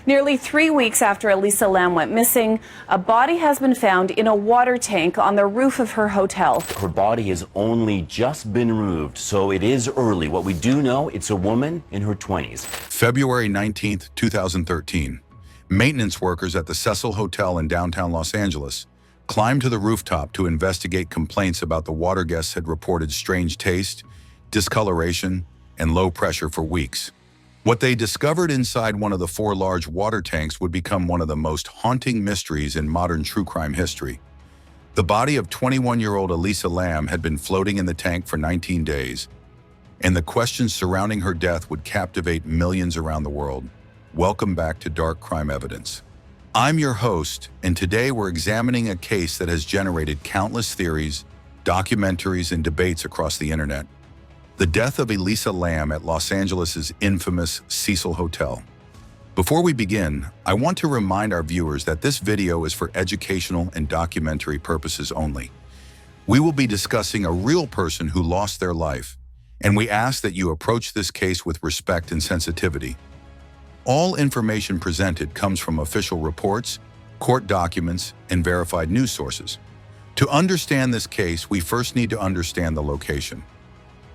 Nearly 3 weeks after Elisa Lam went missing, a body has been found in a water tank on the roof of her hotel. Her body has only just been removed, so it is early. What we do know, it's a woman in her 20s. February 19th, 2013. Maintenance workers at the Cecil Hotel in downtown Los Angeles climbed to the rooftop to investigate complaints about the water guests had reported strange taste, discoloration, and low pressure for weeks. What they discovered inside one of the 4 large water tanks would become one of the most haunting mysteries in modern true crime history. The body of 21-year-old Elisa Lam had been floating in the tank for 19 days, and the questions surrounding her death would captivate millions around the world. Welcome back to Dark Crime Evidence. I'm your host, and today we're examining a case that has generated countless theories, documentaries, and debates across the internet. The death of Elisa Lam at Los Angeles' infamous Cecil Hotel. Before we begin, I want to remind our viewers that this video is for educational and documentary purposes only. We will be discussing a real person who lost their life, and we ask that you approach this case with respect and sensitivity. All information presented comes from official reports, court documents, and verified news sources. To understand this case, we first need to understand the location.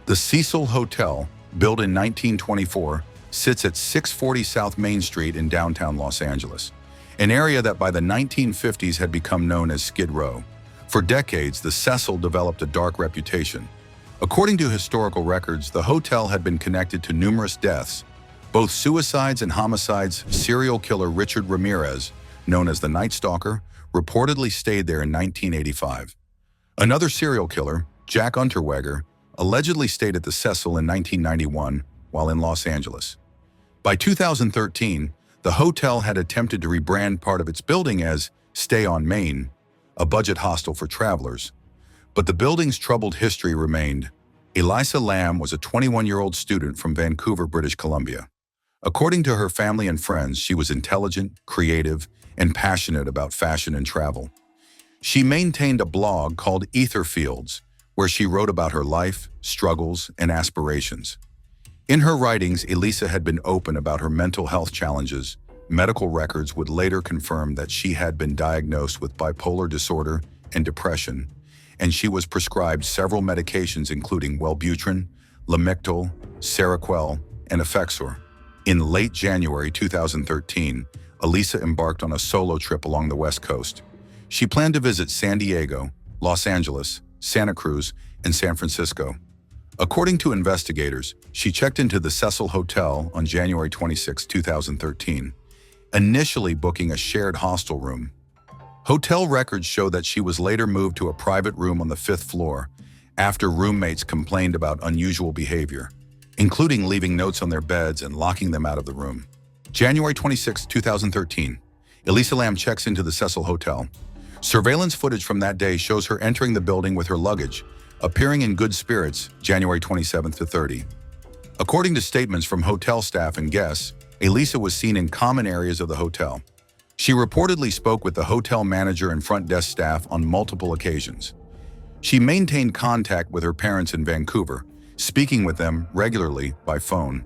The Cecil Hotel, built in 1924, sits at 640 South Main Street in downtown Los Angeles, an area that by the 1950s had become known as Skid Row. For decades, the Cecil developed a dark reputation. According to historical records, the hotel had been connected to numerous deaths, both suicides and homicides. Serial killer Richard Ramirez, known as the Night Stalker, reportedly stayed there in 1985. Another serial killer, Jack Unterweger, allegedly stayed at the Cecil in 1991 while in Los Angeles. By 2013, the hotel had attempted to rebrand part of its building as Stay on Main, a budget hostel for travelers. But the building's troubled history remained. Elisa Lam was a 21-year-old student from Vancouver, British Columbia. According to her family and friends, she was intelligent, creative, and passionate about fashion and travel. She maintained a blog called Ether Fields, where she wrote about her life, struggles, and aspirations. In her writings, Elisa had been open about her mental health challenges. Medical records would later confirm that she had been diagnosed with bipolar disorder and depression, and she was prescribed several medications including Wellbutrin, Lamictal, Seroquel, and Effexor. In late January 2013, Elisa embarked on a solo trip along the West Coast. She planned to visit San Diego, Los Angeles, Santa Cruz, and San Francisco. According to investigators, she checked into the Cecil Hotel on January 26, 2013, initially booking a shared hostel room. Hotel records show that she was later moved to a private room on the 5th floor after roommates complained about unusual behavior, including leaving notes on their beds and locking them out of the room. January 26, 2013, Elisa Lam checks into the Cecil Hotel. Surveillance footage from that day shows her entering the building with her luggage, appearing in good spirits January 27th to 30. According to statements from hotel staff and guests, Elisa was seen in common areas of the hotel. She reportedly spoke with the hotel manager and front desk staff on multiple occasions. She maintained contact with her parents in Vancouver, speaking with them regularly by phone.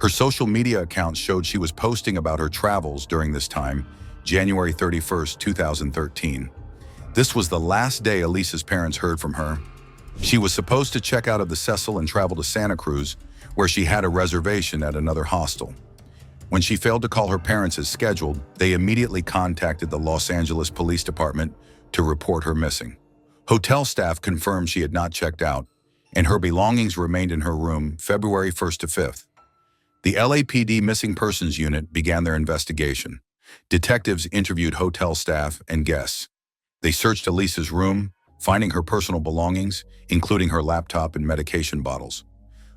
Her social media accounts showed she was posting about her travels during this time, January 31st, 2013. This was the last day Elisa's parents heard from her. She was supposed to check out of the Cecil and travel to Santa Cruz, where she had a reservation at another hostel. When she failed to call her parents as scheduled, they immediately contacted the Los Angeles Police Department to report her missing. Hotel staff confirmed she had not checked out, and her belongings remained in her room February 1st to 5th. The LAPD Missing Persons Unit began their investigation. Detectives interviewed hotel staff and guests. They searched Elisa's room, finding her personal belongings, including her laptop and medication bottles.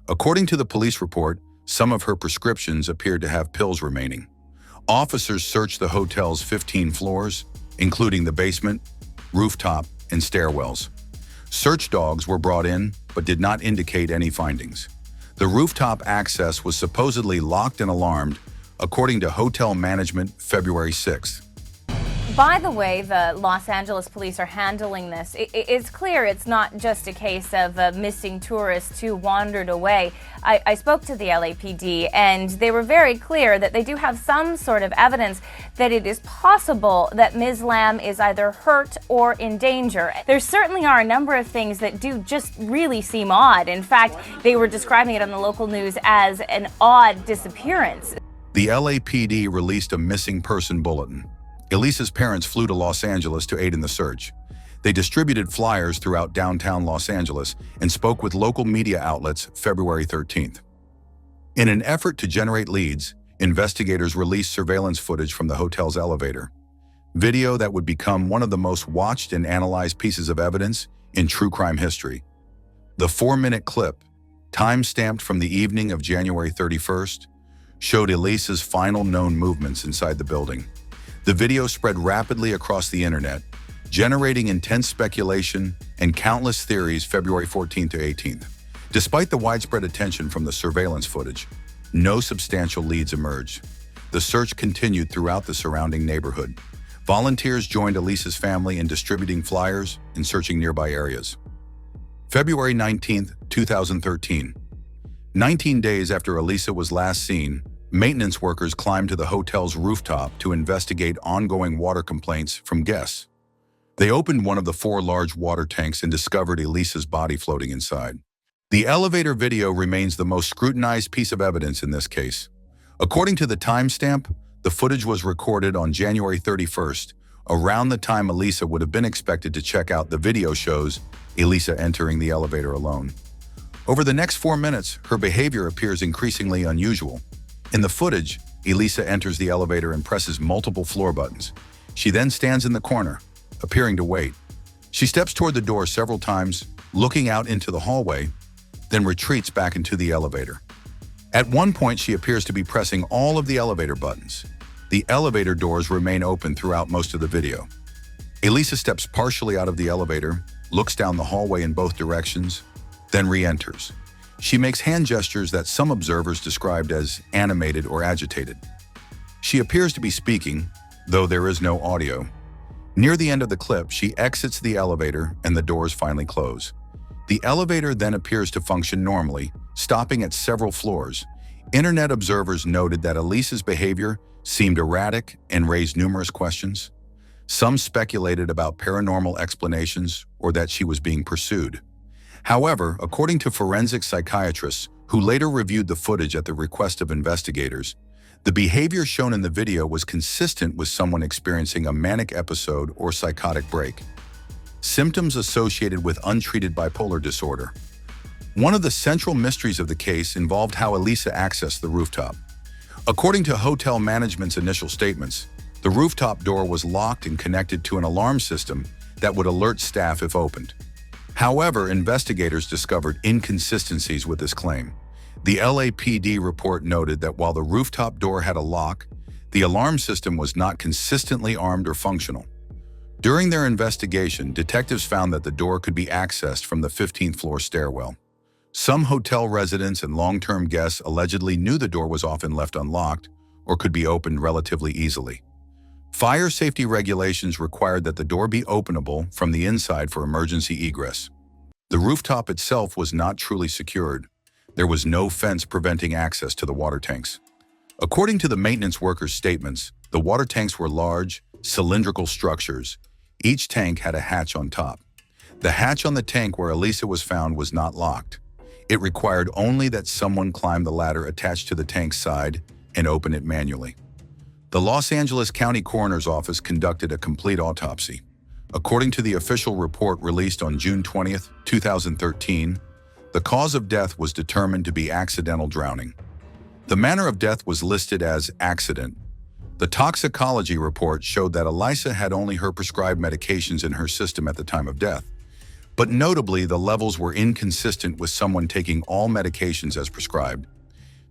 According to the police report, some of her prescriptions appeared to have pills remaining. Officers searched the hotel's 15 floors, including the basement, rooftop, and stairwells. Search dogs were brought in, but did not indicate any findings. The rooftop access was supposedly locked and alarmed, according to hotel management February 6th. by the way the Los Angeles police are handling this, it's clear it's not just a case of missing tourists who wandered away. I spoke to the LAPD, and they were very clear that they do have some sort of evidence that it is possible that Ms. Lam is either hurt or in danger. There certainly are a number of things that do just really seem odd. In fact, they were describing it on the local news as an odd disappearance. The LAPD released a missing person bulletin. Elisa's parents flew to Los Angeles to aid in the search. They distributed flyers throughout downtown Los Angeles and spoke with local media outlets February 13th. In an effort to generate leads, investigators released surveillance footage from the hotel's elevator, video that would become one of the most watched and analyzed pieces of evidence in true crime history. The 4-minute clip, time-stamped from the evening of January 31st, showed Elisa's final known movements inside the building. The video spread rapidly across the internet, generating intense speculation and countless theories February 14th to 18th. Despite the widespread attention from the surveillance footage, no substantial leads emerged. The search continued throughout the surrounding neighborhood. Volunteers joined Elisa's family in distributing flyers and searching nearby areas. February 19th, 2013. 19 days after Elisa was last seen, maintenance workers climbed to the hotel's rooftop to investigate ongoing water complaints from guests. They opened one of the 4 large water tanks and discovered Elisa's body floating inside. The elevator video remains the most scrutinized piece of evidence in this case. According to the timestamp, the footage was recorded on January 31st, around the time Elisa would have been expected to check out. The video shows Elisa entering the elevator alone. Over the next 4 minutes, her behavior appears increasingly unusual. In the footage, Elisa enters the elevator and presses multiple floor buttons. She then stands in the corner, appearing to wait. She steps toward the door several times, looking out into the hallway, then retreats back into the elevator. At one point, she appears to be pressing all of the elevator buttons. The elevator doors remain open throughout most of the video. Elisa steps partially out of the elevator, looks down the hallway in both directions, then re-enters. She makes hand gestures that some observers described as animated or agitated. She appears to be speaking, though there is no audio. Near the end of the clip, she exits the elevator and the doors finally close. The elevator then appears to function normally, stopping at several floors. Internet observers noted that Elisa's behavior seemed erratic and raised numerous questions. Some speculated about paranormal explanations or that she was being pursued. However, according to forensic psychiatrists who later reviewed the footage at the request of investigators, the behavior shown in the video was consistent with someone experiencing a manic episode or psychotic break, symptoms associated with untreated bipolar disorder. One of the central mysteries of the case involved how Elisa accessed the rooftop. According to hotel management's initial statements, the rooftop door was locked and connected to an alarm system that would alert staff if opened. However, investigators discovered inconsistencies with this claim. The LAPD report noted that while the rooftop door had a lock, the alarm system was not consistently armed or functional. During their investigation, detectives found that the door could be accessed from the 15th floor stairwell. Some hotel residents and long-term guests allegedly knew the door was often left unlocked or could be opened relatively easily. Fire safety regulations required that the door be openable from the inside for emergency egress. The rooftop itself was not truly secured. There was no fence preventing access to the water tanks. According to the maintenance workers' statements, the water tanks were large, cylindrical structures. Each tank had a hatch on top. The hatch on the tank where Elisa was found was not locked. It required only that someone climb the ladder attached to the tank's side and open it manually. The Los Angeles County Coroner's Office conducted a complete autopsy. According to the official report released on June 20, 2013, the cause of death was determined to be accidental drowning. The manner of death was listed as accident. The toxicology report showed that Elisa had only her prescribed medications in her system at the time of death. But notably, the levels were inconsistent with someone taking all medications as prescribed.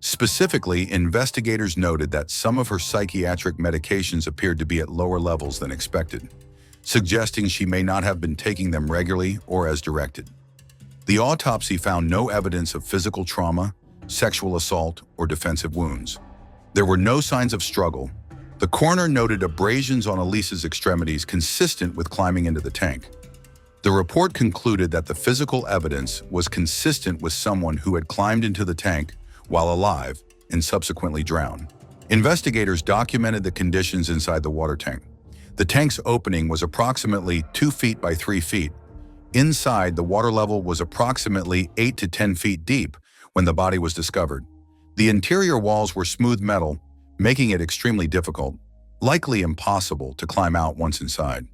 Specifically, investigators noted that some of her psychiatric medications appeared to be at lower levels than expected, suggesting she may not have been taking them regularly or as directed. The autopsy found no evidence of physical trauma, sexual assault, or defensive wounds. There were no signs of struggle, The coroner noted abrasions on Elisa's extremities consistent with climbing into the tank. The report concluded that the physical evidence was consistent with someone who had climbed into the tank while alive and subsequently drowned. Investigators documented the conditions inside the water tank. The tank's opening was approximately 2 feet by 3 feet. Inside, the water level was approximately 8 to 10 feet deep when the body was discovered. The interior walls were smooth metal, making it extremely difficult, likely impossible, to climb out once inside.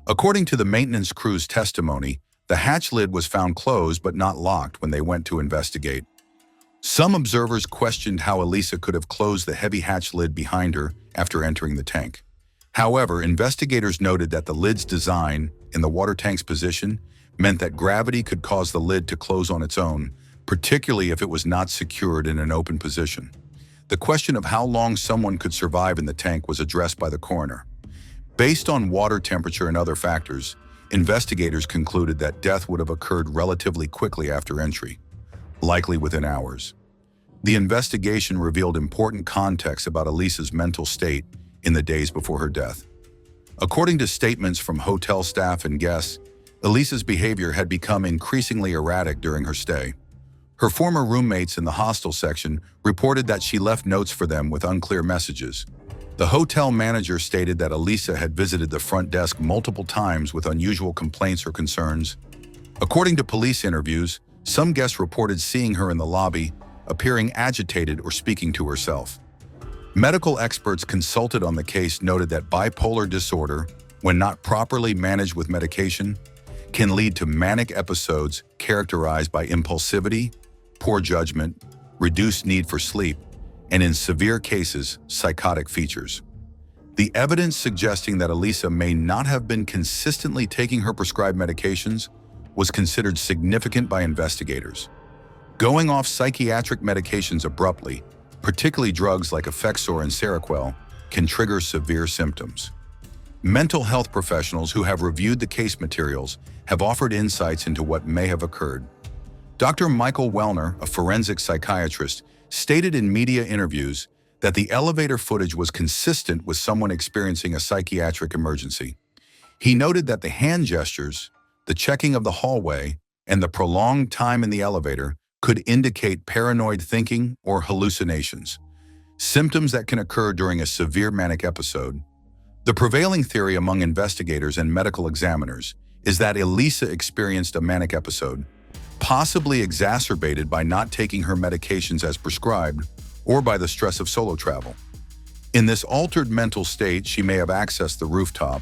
According to the maintenance crew's testimony, the hatch lid was found closed but not locked when they went to investigate. Some observers questioned how Elisa could have closed the heavy hatch lid behind her after entering the tank. However, investigators noted that the lid's design and the water tank's position meant that gravity could cause the lid to close on its own, particularly if it was not secured in an open position. The question of how long someone could survive in the tank was addressed by the coroner. Based on water temperature and other factors, investigators concluded that death would have occurred relatively quickly after entry, likely within hours. The investigation revealed important context about Elisa's mental state in the days before her death. According to statements from hotel staff and guests, Elisa's behavior had become increasingly erratic during her stay. Her former roommates in the hostel section reported that she left notes for them with unclear messages. The hotel manager stated that Elisa had visited the front desk multiple times with unusual complaints or concerns. According to police interviews, some guests reported seeing her in the lobby, appearing agitated or speaking to herself. Medical experts consulted on the case noted that bipolar disorder, when not properly managed with medication, can lead to manic episodes characterized by impulsivity, poor judgment, reduced need for sleep, and in severe cases, psychotic features. The evidence suggesting that Elisa may not have been consistently taking her prescribed medications was considered significant by investigators. Going off psychiatric medications abruptly, particularly drugs like Effexor and Seroquel, can trigger severe symptoms. Mental health professionals who have reviewed the case materials have offered insights into what may have occurred. Dr. Michael Wellner, a forensic psychiatrist, stated in media interviews that the elevator footage was consistent with someone experiencing a psychiatric emergency. He noted that the hand gestures, the checking of the hallway, and the prolonged time in the elevator could indicate paranoid thinking or hallucinations, symptoms that can occur during a severe manic episode. The prevailing theory among investigators and medical examiners is that Elisa experienced a manic episode, possibly exacerbated by not taking her medications as prescribed or by the stress of solo travel. In this altered mental state, she may have accessed the rooftop,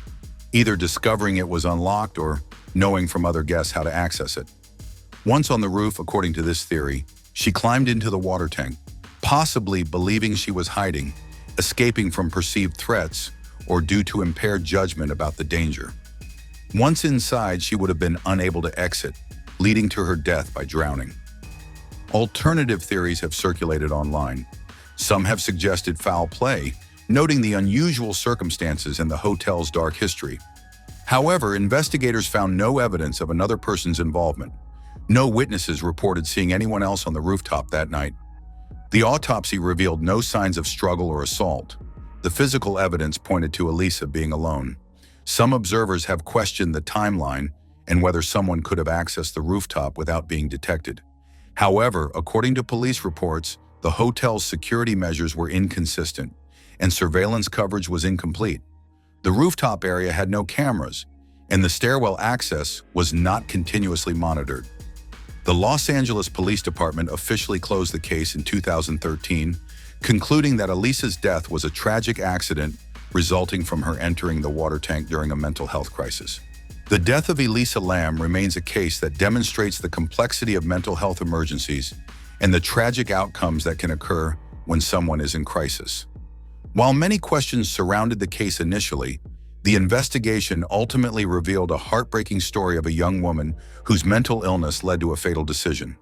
either discovering it was unlocked or knowing from other guests how to access it. Once on the roof, according to this theory, she climbed into the water tank, possibly believing she was hiding, escaping from perceived threats, or due to impaired judgment about the danger. Once inside, she would have been unable to exit, leading to her death by drowning. Alternative theories have circulated online. Some have suggested foul play, noting the unusual circumstances and the hotel's dark history. However, investigators found no evidence of another person's involvement. No witnesses reported seeing anyone else on the rooftop that night. The autopsy revealed no signs of struggle or assault. The physical evidence pointed to Elisa being alone. Some observers have questioned the timeline and whether someone could have accessed the rooftop without being detected. However, according to police reports, the hotel's security measures were inconsistent and surveillance coverage was incomplete. The rooftop area had no cameras, and the stairwell access was not continuously monitored. The Los Angeles Police Department officially closed the case in 2013, concluding that Elisa's death was a tragic accident resulting from her entering the water tank during a mental health crisis. The death of Elisa Lam remains a case that demonstrates the complexity of mental health emergencies and the tragic outcomes that can occur when someone is in crisis. While many questions surrounded the case initially, the investigation ultimately revealed a heartbreaking story of a young woman whose mental illness led to a fatal decision.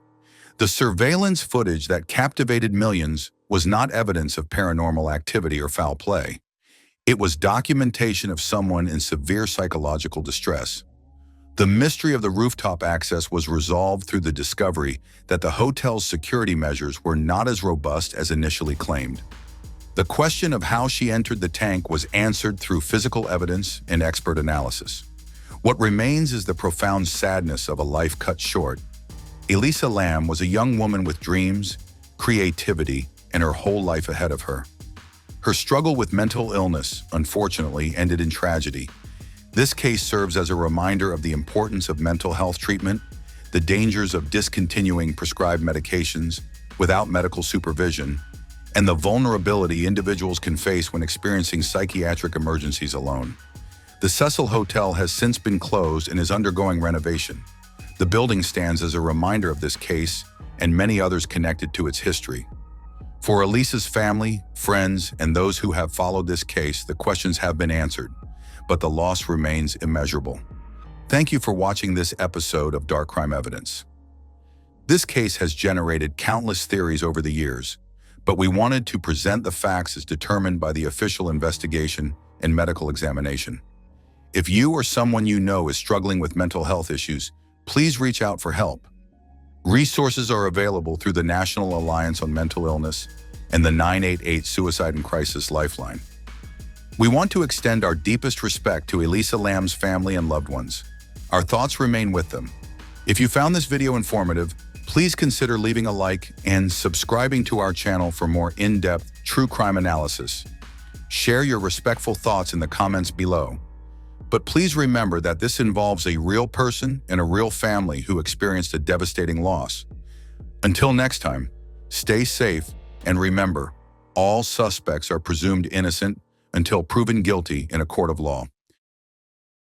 The surveillance footage that captivated millions was not evidence of paranormal activity or foul play. It was documentation of someone in severe psychological distress. The mystery of the rooftop access was resolved through the discovery that the hotel's security measures were not as robust as initially claimed. The question of how she entered the tank was answered through physical evidence and expert analysis. What remains is the profound sadness of a life cut short. Elisa Lam was a young woman with dreams, creativity, and her whole life ahead of her. Her struggle with mental illness, unfortunately, ended in tragedy. This case serves as a reminder of the importance of mental health treatment, the dangers of discontinuing prescribed medications without medical supervision, and the vulnerability individuals can face when experiencing psychiatric emergencies alone. The Cecil Hotel has since been closed and is undergoing renovation. The building stands as a reminder of this case and many others connected to its history. For Elisa's family, friends, and those who have followed this case, the questions have been answered, but the loss remains immeasurable. Thank you for watching this episode of Dark Crime Evidence. This case has generated countless theories over the years, but we wanted to present the facts as determined by the official investigation and medical examination. If you or someone you know is struggling with mental health issues, please reach out for help. Resources are available through the National Alliance on Mental Illness and the 988 Suicide and Crisis Lifeline. We want to extend our deepest respect to Elisa Lam's family and loved ones. Our thoughts remain with them. If you found this video informative, please consider leaving a like and subscribing to our channel for more in-depth true crime analysis. Share your respectful thoughts in the comments below. But please remember that this involves a real person and a real family who experienced a devastating loss. Until next time, stay safe and remember, all suspects are presumed innocent until proven guilty in a court of law.